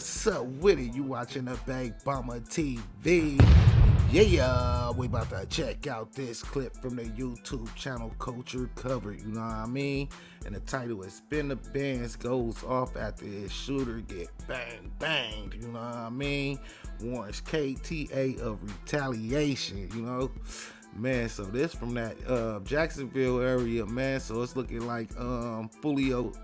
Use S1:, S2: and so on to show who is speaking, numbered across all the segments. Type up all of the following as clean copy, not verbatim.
S1: What's up with it? You watching the Big Bomber TV? Yeah, we about to check out this clip from the YouTube channel Culture Cover, you know what I mean? And the title is Spinabenz goes off after his shooter get banged, you know what I mean? Warns KTA of Retaliation, you know? Man, so this from that Jacksonville area, man, so it's looking like Fulio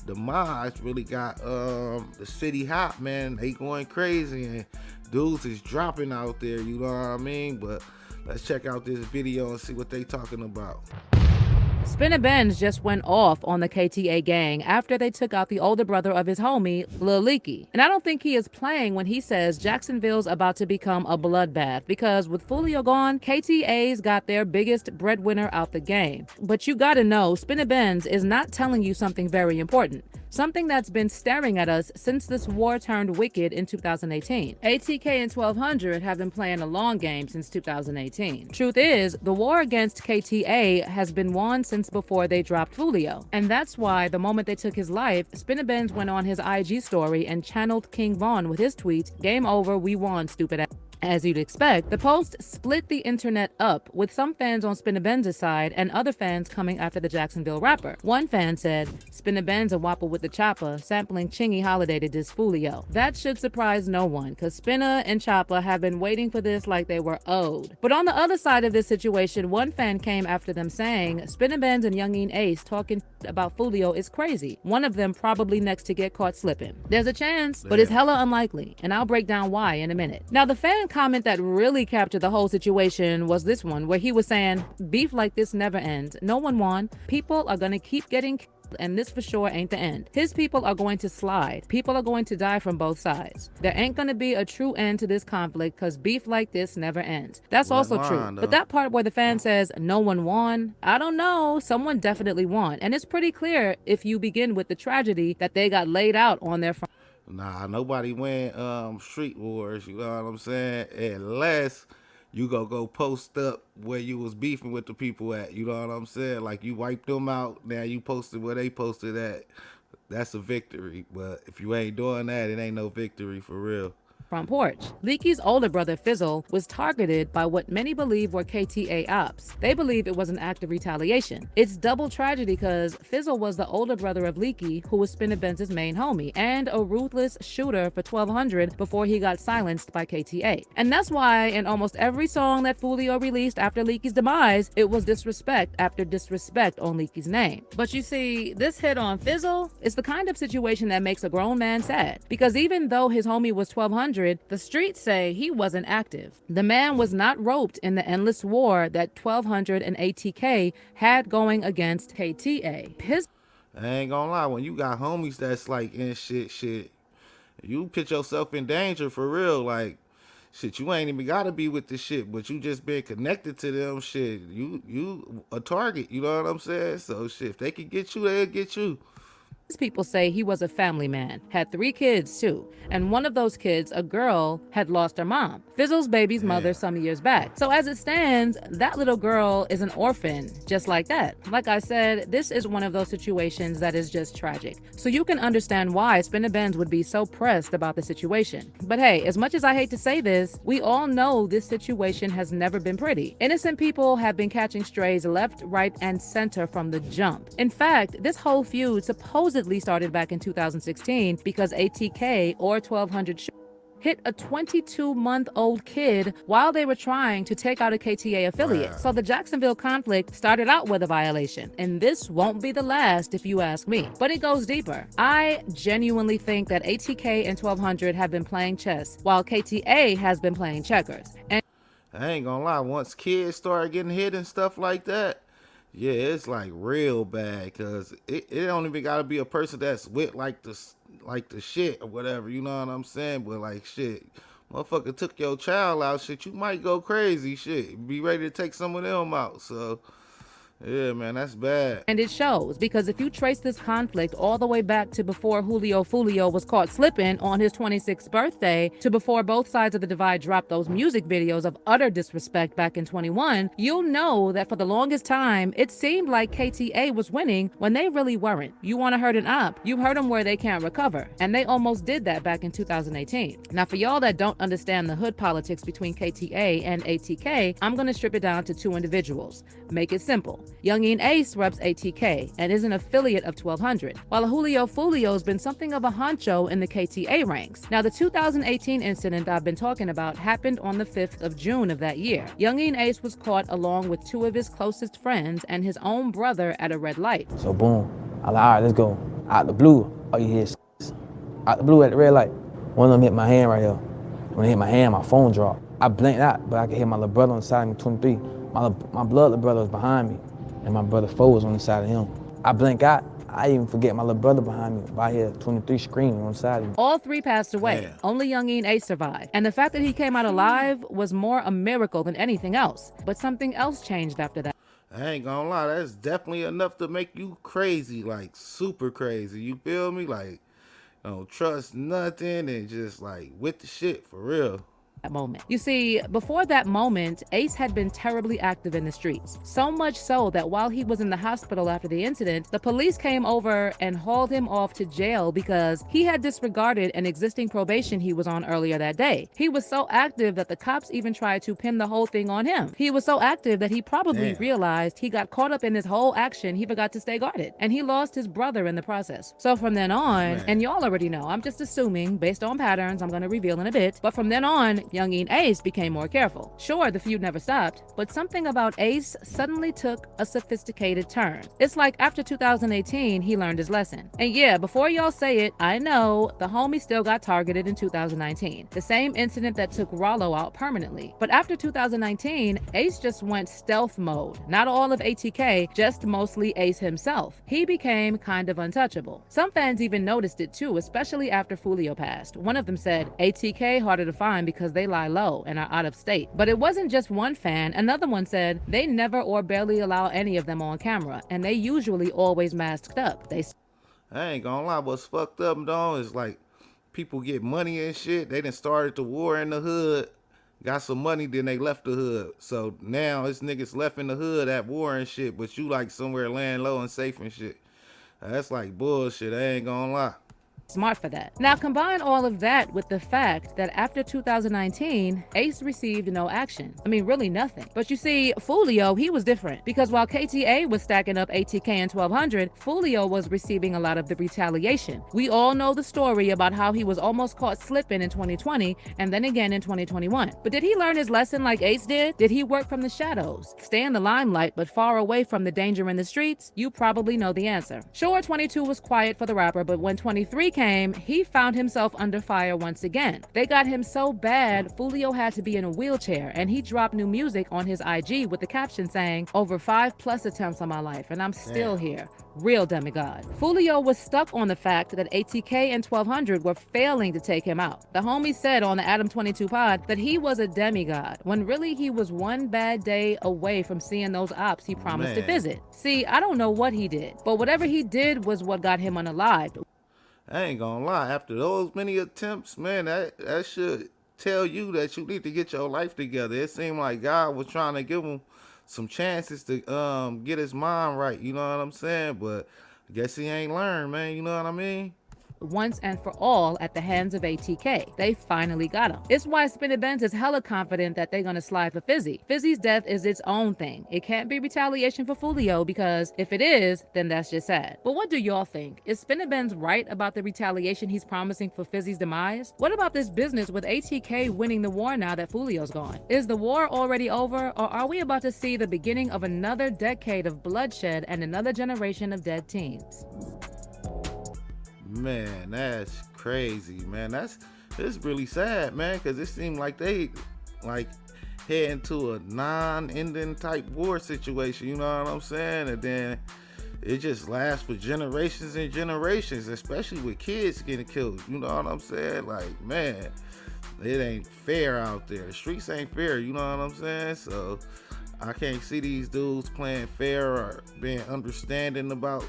S1: demise really got the city hot, man. They going crazy and dudes is dropping out there, you know what I mean? But let's check out this video and see what they talking about.
S2: Spinabenz just went off on the KTA gang after they took out the older brother of his homie, Lil Leaky. And I don't think he is playing when he says Jacksonville's about to become a bloodbath, because with Fulio gone, KTA's got their biggest breadwinner out the game. But you gotta know, Spinabenz is not telling you something very important. Something that's been staring at us since this war turned wicked in 2018. ATK and 1200 have been playing a long game since 2018. Truth is, the war against KTA has been won since before they dropped Fulio. And that's why the moment they took his life, Spinabenz went on his IG story and channeled King Von with his tweet, "Game over, we won, stupid ass." As you'd expect, the post split the internet up, with some fans on Spinabenz's side and other fans coming after the Jacksonville rapper. One fan said, "Spinabenz a whopper with the chopper, sampling Chingy Holiday to diss Fulio." That should surprise no one, cause Spinna and Chopper have been waiting for this like they were owed. But on the other side of this situation, one fan came after them saying, "Spinabenz and Youngin Ace talking about Fulio is crazy. One of them probably next to get caught slipping. There's a chance, but it's hella unlikely, and I'll break down why in a minute." Now, the fan comment that really captured the whole situation was this one, where he was saying, "Beef like this never ends. No one won. People are gonna keep getting killed, and this for sure ain't the end. His people are going to slide. People are going to die from both sides. There ain't gonna be a true end to this conflict, cause beef like this never ends." That's also true. But that part where the fan says no one won, I don't know. Someone definitely won. And it's pretty clear if you begin with the tragedy that they got laid out on their front.
S1: Nah, nobody win street wars, you know what I'm saying? Unless you go post up where you was beefing with the people at, you know what I'm saying? Like you wiped them out, now you posted where they posted at. That's a victory. But if you ain't doing that, it ain't no victory for real.
S2: Front porch. Leaky's older brother Fizzle was targeted by what many believe were KTA ops. They believe it was an act of retaliation. It's double tragedy because Fizzle was the older brother of Leaky, who was Spinabenz's main homie, and a ruthless shooter for 1200 before he got silenced by KTA. And that's why in almost every song that Fulio released after Leaky's demise, it was disrespect after disrespect on Leaky's name. But you see, this hit on Fizzle is the kind of situation that makes a grown man sad, because even though his homie was 1200, the streets say he wasn't active. The man was not roped in the endless war that 1200 and ATK had going against KTA.
S1: I ain't gonna lie, when you got homies that's like in shit, you put yourself in danger for real. Like, shit, you ain't even gotta be with the shit, but you just been connected to them, shit. You a target, you know what I'm saying? So shit, if they can get you, they'll get you.
S2: People say he was a family man, had 3 kids too, and one of those kids, a girl, had lost her mom, Fizzle's baby's mother, some years back. So as it stands, that little girl is an orphan, just like that. Like I said, this is one of those situations that is just tragic. So you can understand why Spinabenz would be so pressed about the situation. But hey, as much as I hate to say this, we all know this situation has never been pretty. Innocent people have been catching strays left, right, and center from the jump. In fact, this whole feud supposedly started back in 2016 because ATK or 1200 hit a 22-month-old kid while they were trying to take out a KTA affiliate. Wow. So the Jacksonville conflict started out with a violation, and this won't be the last if you ask me. But it goes deeper. I genuinely think that ATK and 1200 have been playing chess while KTA has been playing checkers. And
S1: I ain't gonna lie, once kids start getting hit and stuff like that, yeah, it's like real bad, because it don't even gotta be a person that's with like the shit or whatever, you know what I'm saying? But like shit, motherfucker took your child out, shit, you might go crazy, shit. Be ready to take some of them out. So Yeah, man, that's bad.
S2: And it shows, because if you trace this conflict all the way back to before Julio Fulio was caught slipping on his 26th birthday, to before both sides of the divide dropped those music videos of utter disrespect back in 21, you'll know that for the longest time, it seemed like KTA was winning when they really weren't. You want to hurt an op, you hurt them where they can't recover. And they almost did that back in 2018. Now, for y'all that don't understand the hood politics between KTA and ATK, I'm going to strip it down to two individuals. Make it simple. Youngin Ace reps ATK and is an affiliate of 1200, while Julio Fulio's been something of a honcho in the KTA ranks. Now, the 2018 incident I've been talking about happened on the 5th of June of that year. Youngin Ace was caught along with two of his closest friends and his own brother at a red light.
S3: So boom, I'm like, all right, let's go. Out the blue, all you hear is out the blue at the red light. One of them hit my hand right here. When it hit my hand, my phone dropped. I blinked out, but I could hear my little brother on the side of me, 23. My blood little brother was behind me, and my brother 4 was on the side of him. I blink out, I even forget my little brother behind me. But I hear 23 screaming on the side of me.
S2: All three passed away.
S1: Damn.
S2: Only Youngin Ace survived. And the fact that he came out alive was more a miracle than anything else. But something else changed after that.
S1: I ain't gonna lie, that's definitely enough to make you crazy, like super crazy. You feel me? Like, don't trust nothing and just like with the shit for real.
S2: Moment. You see, before that moment, Ace had been terribly active in the streets. So much so that while he was in the hospital after the incident, the police came over and hauled him off to jail because he had disregarded an existing probation he was on earlier that day. He was so active that the cops even tried to pin the whole thing on him. He was so active that he probably realized he got caught up in this whole action, he forgot to stay guarded. And he lost his brother in the process. So from then on, and y'all already know, I'm just assuming based on patterns I'm going to reveal in a bit, but from then on, Youngin Ace became more careful. Sure, the feud never stopped, but something about Ace suddenly took a sophisticated turn. It's like after 2018, he learned his lesson. And yeah, before y'all say it, I know the homie still got targeted in 2019. The same incident that took Rollo out permanently. But after 2019, Ace just went stealth mode. Not all of ATK, just mostly Ace himself. He became kind of untouchable. Some fans even noticed it too, especially after Fulio passed. One of them said, ATK harder to find because they lie low and are out of state. But it wasn't just one fan. Another one said they never or barely allow any of them on camera, and they usually always masked up.
S1: I ain't gonna lie, what's fucked up though is like people get money and shit. They done started the war in the hood, got some money, then they left the hood. So now it's niggas left in the hood at war and shit, but you like somewhere laying low and safe and shit. That's like bullshit, I ain't gonna lie.
S2: Smart for that. Now combine all of that with the fact that after 2019, Ace received no action. I mean, really nothing. But you see, Fulio, he was different, because while KTA was stacking up ATK and 1200, Fulio was receiving a lot of the retaliation. We all know the story about how he was almost caught slipping in 2020 and then again in 2021. But did he learn his lesson like Ace did? Did he work from the shadows, stay in the limelight but far away from the danger in the streets? You probably know the answer. Sure, 22 was quiet for the rapper, but when 23 came, he found himself under fire once again. They got him so bad, Fulio had to be in a wheelchair, and he dropped new music on his IG with the caption saying, over 5+ attempts on my life, and I'm still here. Real demigod. Fulio was stuck on the fact that ATK and 1200 were failing to take him out. The homie said on the Adam 22 pod that he was a demigod, when really he was one bad day away from seeing those ops he promised to visit. See, I don't know what he did, but whatever he did was what got him unalived.
S1: I ain't gonna lie, after those many attempts, man, that should tell you that you need to get your life together. It seemed like God was trying to give him some chances to get his mind right, you know what I'm saying? But I guess he ain't learned, man, you know what I mean?
S2: Once and for all at the hands of ATK. They finally got him. It's why Spinabenz is hella confident that they're gonna slide for Fizzy. Fizzy's death is its own thing. It can't be retaliation for Fulio, because if it is, then that's just sad. But what do y'all think? Is Spinabenz right about the retaliation he's promising for Fizzy's demise? What about this business with ATK winning the war now that Fulio's gone? Is the war already over, or are we about to see the beginning of another decade of bloodshed and another generation of dead teens?
S1: Man, that's crazy, man. It's really sad, man, because it seemed like they like heading to a non-ending type war situation, you know what I'm saying? And then it just lasts for generations and generations, especially with kids getting killed, you know what I'm saying? Like, man, it ain't fair out there. The streets ain't fair, you know what I'm saying? So I can't see these dudes playing fair or being understanding about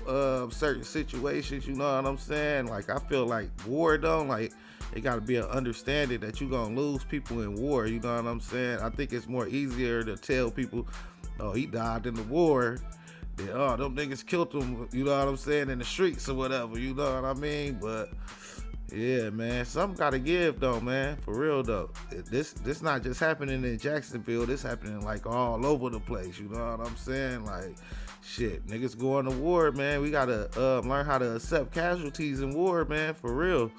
S1: certain situations, you know what I'm saying? Like, I feel like war though, like, it gotta be an understanding that you gonna lose people in war, you know what I'm saying? I think it's more easier to tell people, oh, he died in the war, than, oh, them niggas killed him, you know what I'm saying, in the streets or whatever, you know what I mean? But yeah, man, something gotta give though, man, for real though. This not just happening in Jacksonville, this happening like all over the place, you know what I'm saying? Like, shit, niggas going to war, man. We gotta learn how to accept casualties in war, man, for real.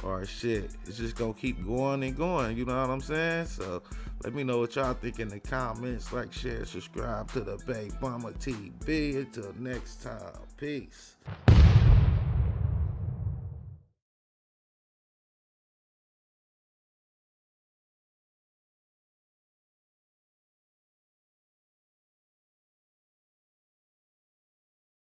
S1: Or shit, it's just gonna keep going and going, you know what I'm saying? So let me know what y'all think in the comments. Like, share, subscribe to the Big Mama TV. Until next time, peace.